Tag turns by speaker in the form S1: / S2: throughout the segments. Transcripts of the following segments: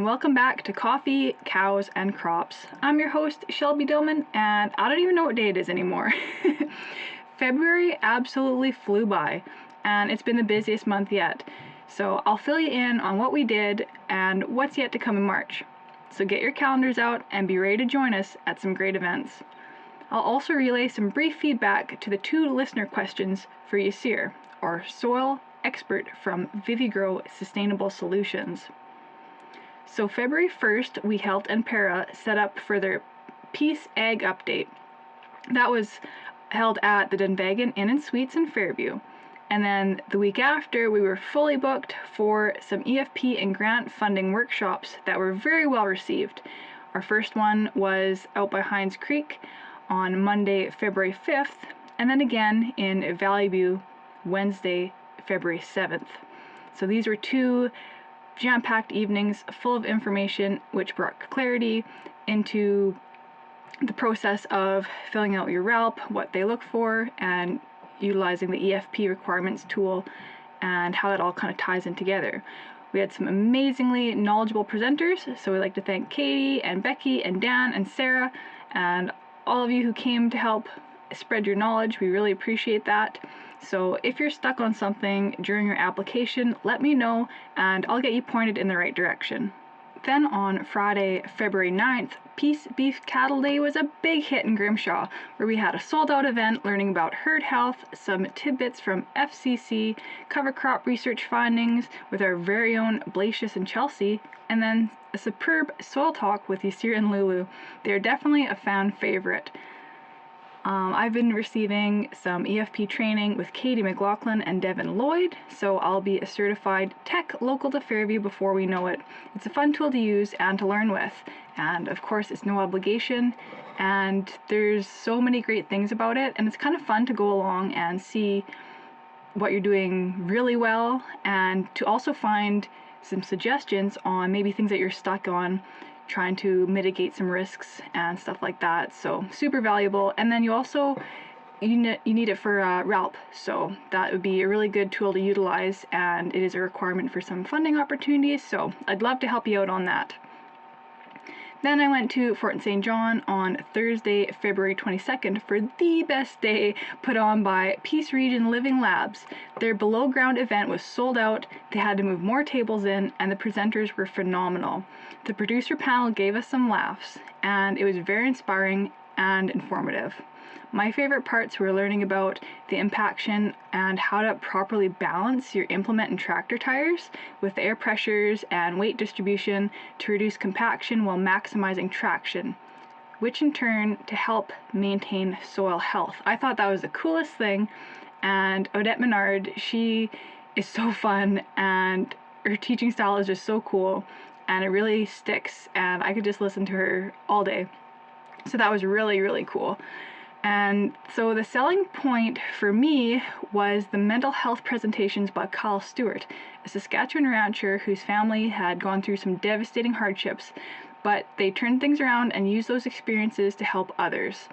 S1: welcome back to Coffee, Cows, and Crops. I'm your host, Shelby Dillman, and I don't even know what day it is anymore. February absolutely flew by, and it's been the busiest month yet. So I'll fill you in on what we did and what's yet to come in March. So get your calendars out and be ready to join us at some great events. I'll also relay some brief feedback to the 2 listener questions for Yasir, our soil expert from ViviGro Sustainable Solutions. So February 1st, we helped Para set up for their Peace Ag Update. That was held at the Dunvegan Inn and Suites in Fairview. And then the week after, we were fully booked for some EFP and grant funding workshops that were very well received. Our first one was out by Hines Creek on Monday, February 5th, and then again in Valley View, Wednesday, February 7th. So these were 2 jam-packed evenings full of information which brought clarity into the process of filling out your RELP, what they look for, and utilizing the EFP requirements tool and how that all kind of ties in together. We had some amazingly knowledgeable presenters, so we'd like to thank Katie and Becky and Dan and Sarah and all of you who came to help spread your knowledge. We really appreciate that. So if you're stuck on something during your application, let me know and I'll get you pointed in the right direction. Then on Friday, February 9th, Peace Beef Cattle Day was a big hit in Grimshaw, where we had a sold-out event learning about herd health, some tidbits from FCC, cover crop research findings with our very own Blasius and Chelsea, and then a superb soil talk with Yasir and Lulu. They're definitely a fan favorite. I've been receiving some EFP training with Katie McLaughlin and Devin Lloyd, so I'll be a certified tech local to Fairview before we know it. It's a fun tool to use and to learn with, and of course it's no obligation, and there's so many great things about it, and it's kind of fun to go along and see what you're doing really well, and to also find some suggestions on maybe things that you're stuck on, trying to mitigate some risks and stuff like that. So super valuable. And then you also you need it for RELP, so that would be a really good tool to utilize, and it is a requirement for some funding opportunities, so I'd love to help you out on that. Then I went to Fort St. John on Thursday, February 22nd for the best day put on by Peace Region Living Labs. Their below ground event was sold out, they had to move more tables in, and the presenters were phenomenal. The producer panel gave us some laughs, and it was very inspiring and informative. My favorite parts were learning about the impaction and how to properly balance your implement and tractor tires with air pressures and weight distribution to reduce compaction while maximizing traction, which in turn to help maintain soil health. I thought that was the coolest thing, and Odette Menard, she is so fun, and her teaching style is just so cool, and it really sticks, and I could just listen to her all day. So that was really, really cool. And so the selling point for me was the mental health presentations by Kyle Stewart, a Saskatchewan rancher whose family had gone through some devastating hardships, but they turned things around and used those experiences to help others.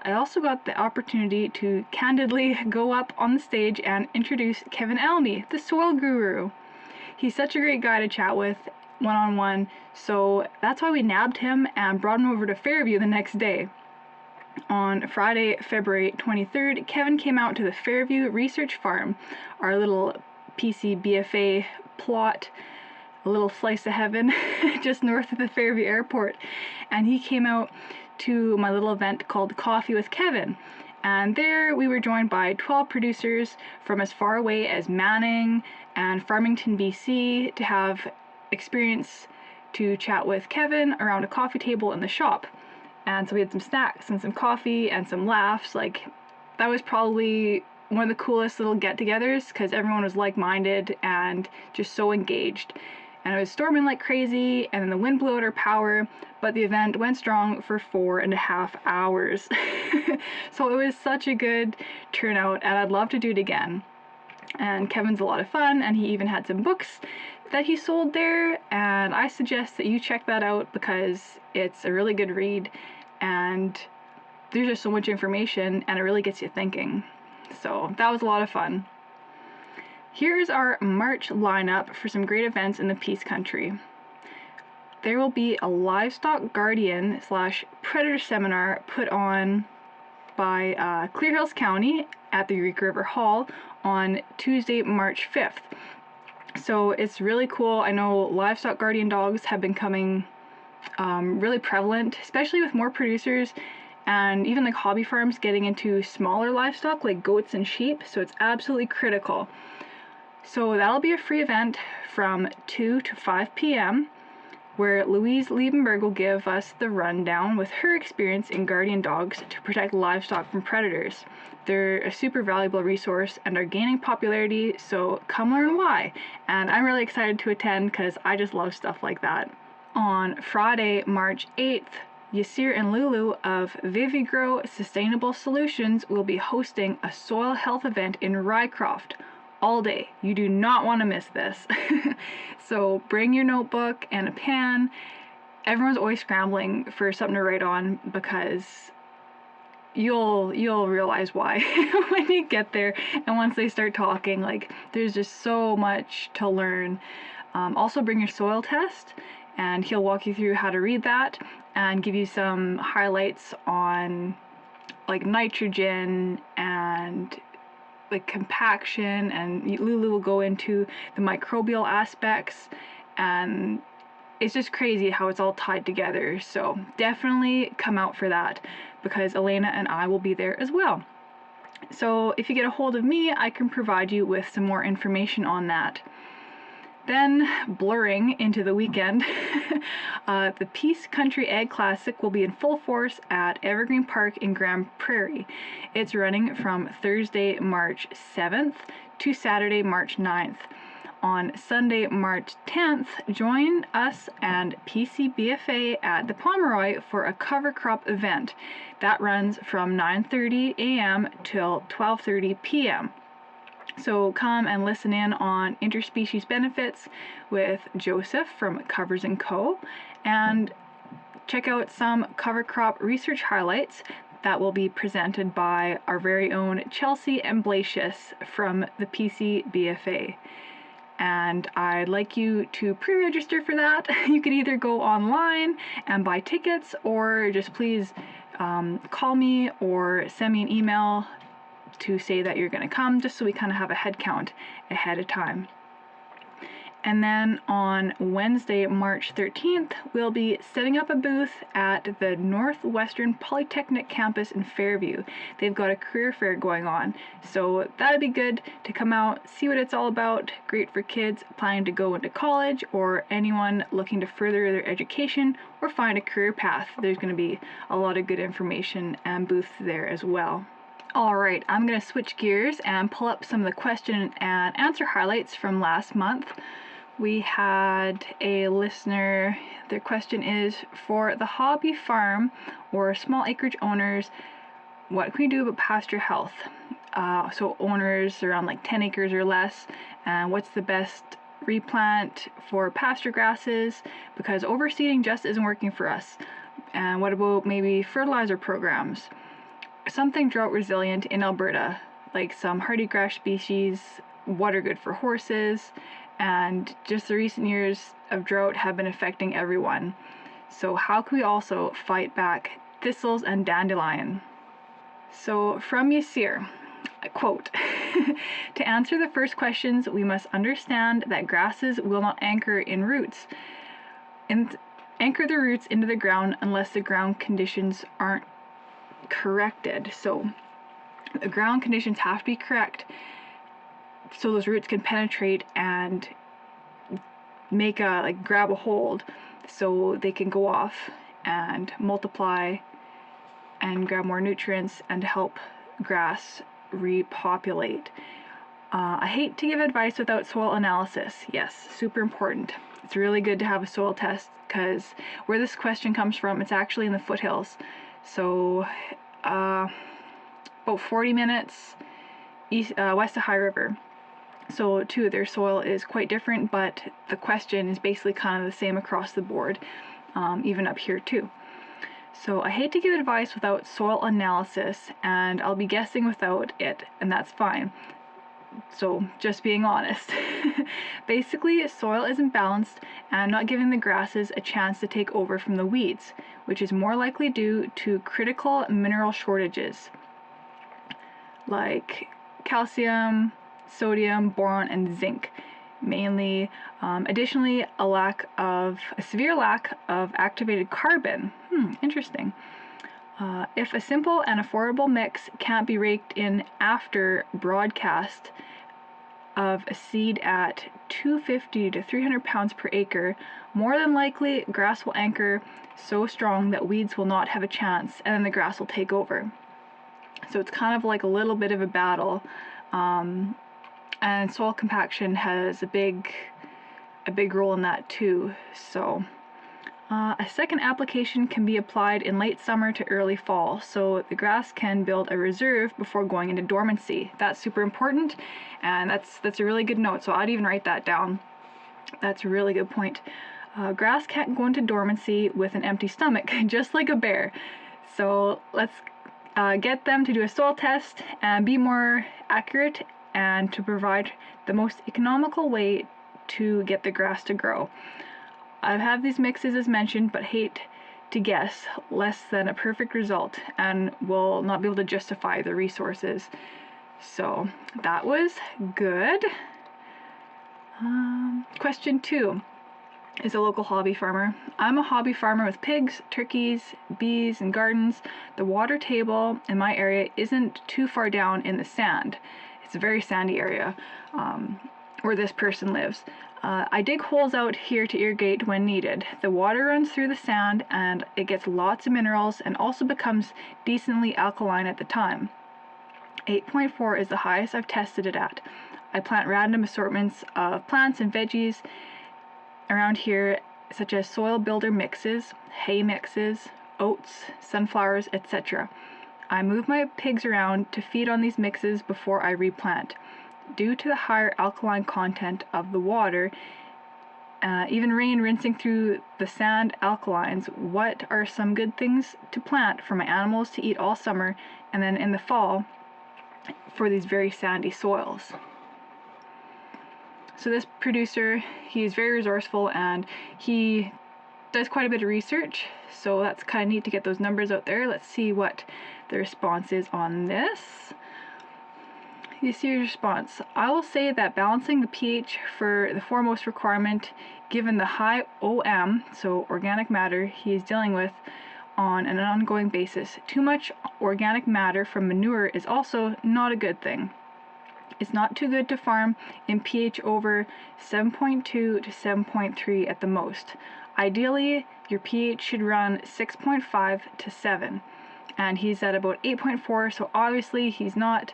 S1: I also got the opportunity to candidly go up on the stage and introduce Kevin Elmy, the soil guru. He's such a great guy to chat with one-on-one, so that's why we nabbed him and brought him over to Fairview the next day. On Friday, February 23rd, Kevin came out to the Fairview Research Farm, our little PCBFA plot, a little slice of heaven just north of the Fairview Airport, and he came out to my little event called Coffee with Kevin. And there we were joined by 12 producers from as far away as Manning and Farmington, BC, to have experience to chat with Kevin around a coffee table in the shop. And so we had some snacks and some coffee and some laughs. Like, that was probably one of the coolest little get-togethers because everyone was like-minded and just so engaged. And it was storming like crazy, and then the wind blew out our power, but the event went strong for 4.5 hours. So it was such a good turnout, and I'd love to do it again. And Kevin's a lot of fun, and he even had some books that he sold there, and I suggest that you check that out because it's a really good read, and there's just so much information, and it really gets you thinking. So that was a lot of fun. Here's our March lineup for some great events in the Peace Country. there will be a livestock guardian / predator seminar put on by Clear Hills County at the Eureka River Hall on Tuesday, March 5th. So it's really cool. I know livestock guardian dogs have been coming really prevalent, especially with more producers and even like hobby farms getting into smaller livestock like goats and sheep, so it's absolutely critical. So that'll be a free event from 2 to 5 p.m. where Louise Liebenberg will give us the rundown with her experience in guardian dogs to protect livestock from predators. They're a super valuable resource and are gaining popularity, so come learn why. And I'm really excited to attend because I just love stuff like that. On Friday, March 8th, Yasir and Lulu of ViviGro Sustainable Solutions will be hosting a soil health event in Rycroft all day. You do not want to miss this. So bring your notebook and a pen. Everyone's always scrambling for something to write on because you'll realize why when you get there, and once they start talking, like, there's just so much to learn. Also bring your soil test, and he'll walk you through how to read that and give you some highlights on like nitrogen and like compaction, and Lulu will go into the microbial aspects, and it's just crazy how it's all tied together. So definitely come out for that because Elena and I will be there as well. So if you get a hold of me, I can provide you with some more information on that. Then, blurring into the weekend, the Peace Country Egg Classic will be in full force at Evergreen Park in Grand Prairie. It's running from Thursday, March 7th to Saturday, March 9th. On Sunday, March 10th, join us and PCBFA at the Pomeroy for a cover crop event. That runs from 9:30 a.m. till 12:30 p.m. So come and listen in on interspecies benefits with Joseph from Covers & Co. and check out some cover crop research highlights that will be presented by our very own Chelsea and Blasius from the PCBFA. And I'd like you to pre-register for that. You could either go online and buy tickets, or just please call me or send me an email to say that you're going to come, just so we kind of have a head count ahead of time. And then on Wednesday, March 13th, we'll be setting up a booth at the Northwestern Polytechnic campus in Fairview. They've got a career fair going on, so that'd be good to come out, see what it's all about. Great for kids planning to go into college or anyone looking to further their education or find a career path. There's going to be a lot of good information and booths there as well. Alright, I'm going to switch gears and pull up some of the question and answer highlights from last month. We had a listener, their question is, for the hobby farm or small acreage owners, what can we do about pasture health? So owners around like 10 acres or less, and what's the best replant for pasture grasses, because overseeding just isn't working for us. And what about maybe fertilizer programs? Something drought resilient in Alberta, like some hardy grass species, what are good for horses, and just the recent years of drought have been affecting everyone. So how can we also fight back thistles and dandelion? So from Yasir, quote, to answer the first questions, we must understand that grasses will not anchor in roots. Anchor the roots into the ground unless the ground conditions aren't corrected. So the ground conditions have to be correct so those roots can penetrate and make grab a hold so they can go off and multiply and grab more nutrients and help grass repopulate. I hate to give advice without soil analysis. Yes, super important. It's really good to have a soil test because where this question comes from, it's actually in the foothills. So about 40 minutes west of High River. So too, their soil is quite different, but the question is basically kind of the same across the board, even up here too. So I hate to give advice without soil analysis, and I'll be guessing without it, and that's fine. So just being honest. Basically, soil isn't balanced and not giving the grasses a chance to take over from the weeds, which is more likely due to critical mineral shortages like calcium, sodium, boron, and zinc mainly. Additionally, a severe lack of activated carbon. Interesting. If a simple and affordable mix can't be raked in after broadcast of a seed at 250 to 300 pounds per acre, more than likely grass will anchor so strong that weeds will not have a chance, and then the grass will take over. So it's kind of like a little bit of a battle, and soil compaction has a big role in that too. So a second application can be applied in late summer to early fall, so the grass can build a reserve before going into dormancy. That's super important, and that's a really good note, so I'd even write that down. That's a really good point. Grass can't go into dormancy with an empty stomach, just like a bear. So let's get them to do a soil test and be more accurate and to provide the most economical way to get the grass to grow. I have these mixes as mentioned, but hate to guess less than a perfect result and will not be able to justify the resources. So that was good. Question 2. Is a local hobby farmer. I'm a hobby farmer with pigs, turkeys, bees, and gardens. The water table in my area isn't too far down in the sand. It's a very sandy area where this person lives. I dig holes out here to irrigate when needed. The water runs through the sand and it gets lots of minerals and also becomes decently alkaline at the time. 8.4 is the highest I've tested it at. I plant random assortments of plants and veggies around here, such as soil builder mixes, hay mixes, oats, sunflowers, etc. I move my pigs around to feed on these mixes before I replant. Due to the higher alkaline content of the water, even rain rinsing through the sand alkalines, what are some good things to plant for my animals to eat all summer and then in the fall for these very sandy soils? So this producer, he's very resourceful and he does quite a bit of research, so that's kind of neat to get those numbers out there. Let's see what the response is on this. Yasir's response: I will say that balancing the pH for the foremost requirement, given the high OM, so organic matter, he is dealing with on an ongoing basis. Too much organic matter from manure is also not a good thing. It's not too good to farm in pH over 7.2 to 7.3 at the most. Ideally, your pH should run 6.5 to 7, and he's at about 8.4, so obviously he's not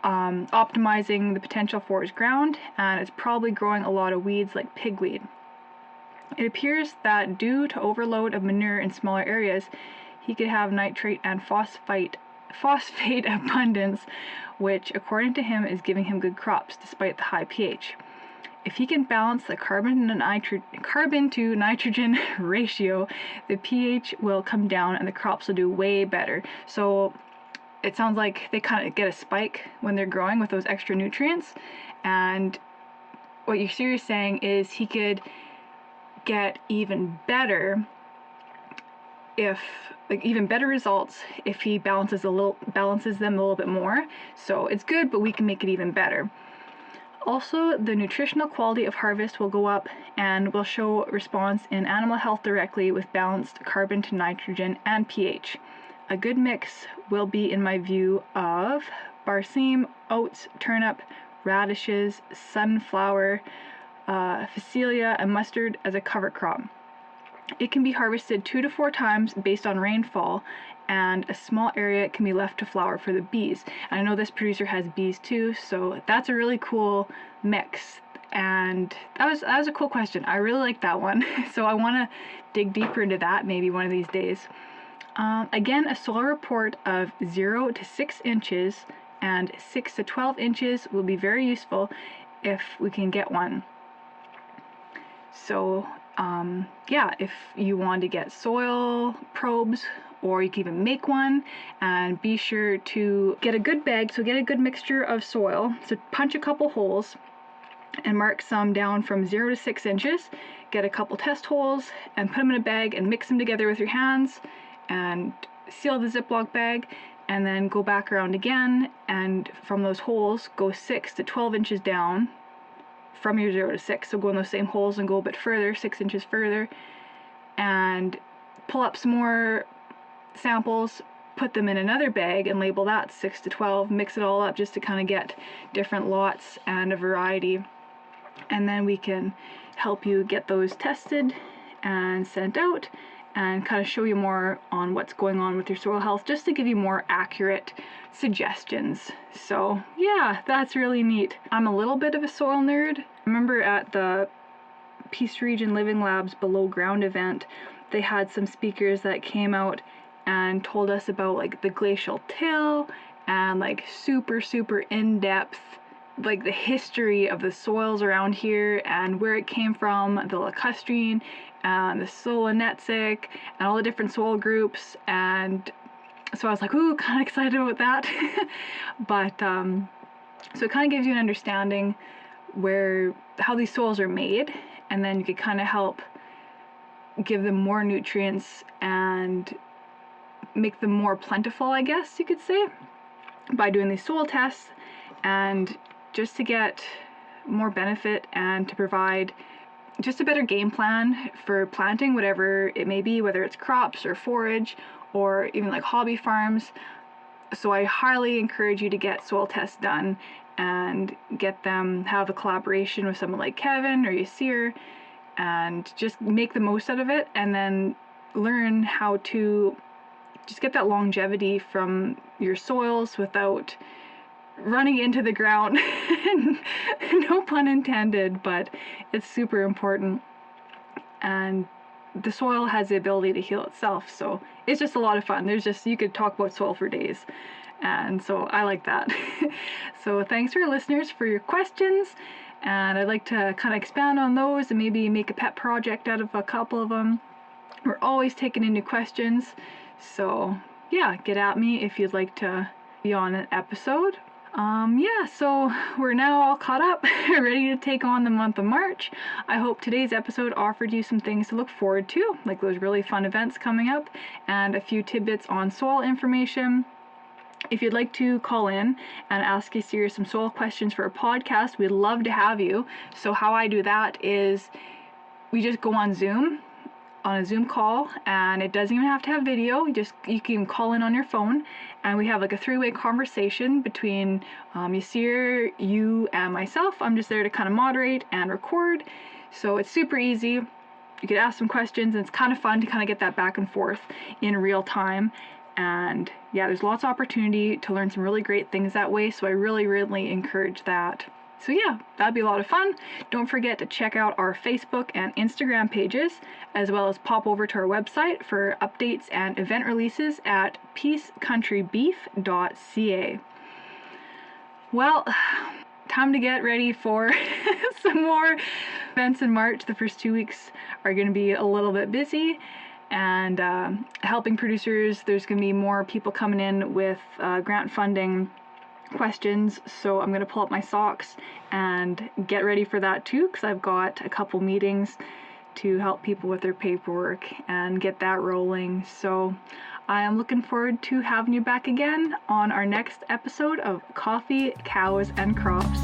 S1: optimizing the potential for his ground, and it's probably growing a lot of weeds like pigweed. It appears that due to overload of manure in smaller areas, he could have nitrate and phosphate abundance, which according to him is giving him good crops despite the high pH. If he can balance the carbon to nitrogen ratio, the pH will come down and the crops will do way better. So it sounds like they kind of get a spike when they're growing with those extra nutrients, and what Yasir is saying is he could get even better results if he balances them a little bit more. So it's good, but we can make it even better. Also, the nutritional quality of harvest will go up and will show response in animal health directly with balanced carbon to nitrogen and pH. A good mix will be, in my view, of barseem, oats, turnip, radishes, sunflower, phacelia, and mustard as a cover crop. It can be harvested 2 to 4 times based on rainfall, and a small area can be left to flower for the bees. And I know this producer has bees too, so that's a really cool mix. And that was a cool question. I really like that one. So I want to dig deeper into that maybe one of these days. Again, a soil report of 0 to 6 inches and 6 to 12 inches will be very useful if we can get one. So yeah, if you want to get soil probes or you can even make one. And be sure to get a good bag, so get a good mixture of soil. So punch a couple holes and mark some down from 0 to 6 inches. Get a couple test holes and put them in a bag and mix them together with your hands and seal the Ziploc bag, and then go back around again, and from those holes go 6 to 12 inches down from your 0 to 6. So go in those same holes and go a bit further, 6 inches further, and pull up some more samples, put them in another bag and label that 6 to 12, mix it all up just to kind of get different lots and a variety. And then we can help you get those tested and sent out, and kind of show you more on what's going on with your soil health, just to give you more accurate suggestions. So yeah, that's really neat. I'm a little bit of a soil nerd. I remember at the Peace Region Living Labs Below Ground event, they had some speakers that came out and told us about like the glacial till and like super in-depth like the history of the soils around here and where it came from, the lacustrine and the solonetzik and all the different soil groups. And so I was like, ooh, kind of excited about that. But so it kind of gives you an understanding how these soils are made, and then you could kind of help give them more nutrients and make them more plentiful, I guess you could say, by doing these soil tests, and just to get more benefit and to provide just a better game plan for planting whatever it may be, whether it's crops or forage or even like hobby farms. So I highly encourage you to get soil tests done and have a collaboration with someone like Kevin or Yasir, and just make the most out of it, and then learn how to just get that longevity from your soils without running into the ground. No pun intended, but it's super important. And the soil has the ability to heal itself, so it's just a lot of fun. You could talk about soil for days, and so I like that. So thanks for listeners for your questions, and I'd like to kind of expand on those and maybe make a pet project out of a couple of them. We're always taking in new questions, so yeah, get at me if you'd like to be on an episode. Yeah, so we're now all caught up, ready to take on the month of March. I hope today's episode offered you some things to look forward to, like those really fun events coming up, and a few tidbits on soil information. If you'd like to call in and ask Yasir some soil questions for a podcast, we'd love to have you. So how I do that is we just go on a Zoom call, and it doesn't even have to have video. You can call in on your phone, and we have like a 3-way conversation between Yasir, you, and myself. I'm just there to kind of moderate and record, so it's super easy. You could ask some questions, and it's kind of fun to kind of get that back and forth in real time. And yeah, there's lots of opportunity to learn some really great things that way, so I really encourage that. So yeah, that'd be a lot of fun. Don't forget to check out our Facebook and Instagram pages, as well as pop over to our website for updates and event releases at peacecountrybeef.ca. Well, time to get ready for some more events in March. The first 2 weeks are going to be a little bit busy, and helping producers, there's going to be more people coming in with grant funding questions, so I'm going to pull up my socks and get ready for that too, because I've got a couple meetings to help people with their paperwork and get that rolling. So I am looking forward to having you back again on our next episode of Coffee, Cows, and Crops.